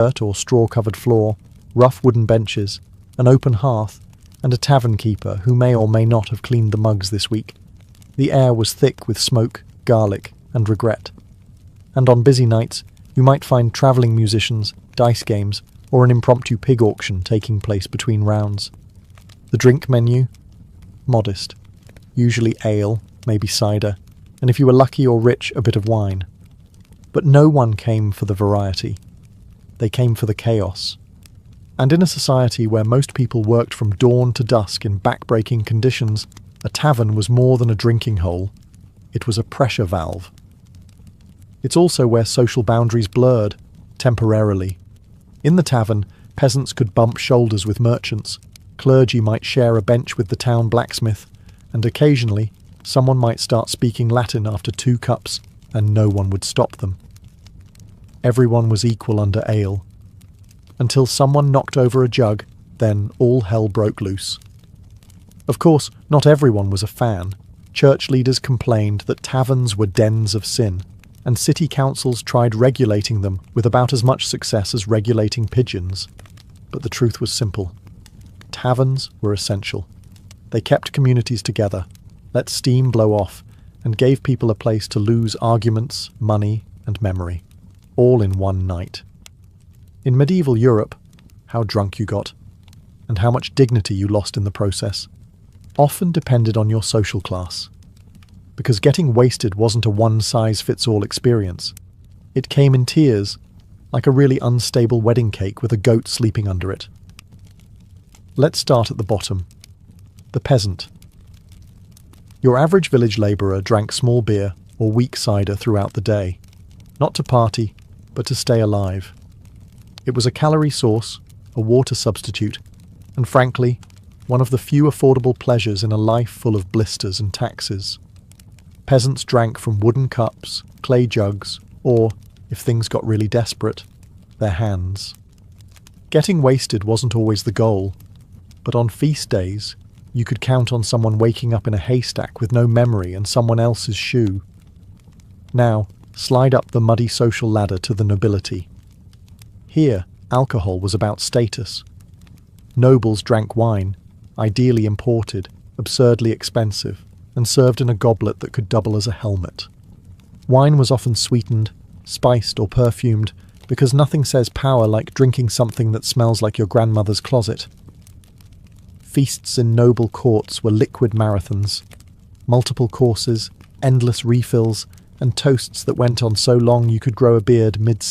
dirt or straw-covered floor, rough wooden benches, an open hearth, and a tavern keeper who may or may not have cleaned the mugs this week. The air was thick with smoke, garlic, and regret. And on busy nights, you might find travelling musicians, dice games, or an impromptu pig auction taking place between rounds. The drink menu? Modest. Usually ale, maybe cider, and if you were lucky or rich, a bit of wine. But no one came for the variety. They came for the chaos. And in a society where most people worked from dawn to dusk in back-breaking conditions, a tavern was more than a drinking hole. It was a pressure valve. It's also where social boundaries blurred, temporarily. In the tavern, peasants could bump shoulders with merchants, clergy might share a bench with the town blacksmith, and occasionally, someone might start speaking Latin after 2 cups, and no one would stop them. Everyone was equal under ale. Until someone knocked over a jug, then all hell broke loose. Of course, not everyone was a fan. Church leaders complained that taverns were dens of sin, and city councils tried regulating them with about as much success as regulating pigeons. But the truth was simple. Taverns were essential. They kept communities together, let steam blow off, and gave people a place to lose arguments, money, and memory, all in one night. In medieval Europe, how drunk you got, and how much dignity you lost in the process, often depended on your social class. Because getting wasted wasn't a one-size-fits-all experience. It came in tiers, like a really unstable wedding cake with a goat sleeping under it. Let's start at the bottom. The peasant. Your average village labourer drank small beer or weak cider throughout the day, not to party, but to stay alive. It was a calorie source, a water substitute, and frankly, one of the few affordable pleasures in a life full of blisters and taxes. Peasants drank from wooden cups, clay jugs, or, if things got really desperate, their hands. Getting wasted wasn't always the goal, but on feast days, you could count on someone waking up in a haystack with no memory and someone else's shoe. Now, slide up the muddy social ladder to the nobility. Here, alcohol was about status. Nobles drank wine, ideally imported, absurdly expensive, and served in a goblet that could double as a helmet. Wine was often sweetened, spiced or perfumed, because nothing says power like drinking something that smells like your grandmother's closet. Feasts in noble courts were liquid marathons, multiple courses, endless refills, and toasts that went on so long you could grow a beard mid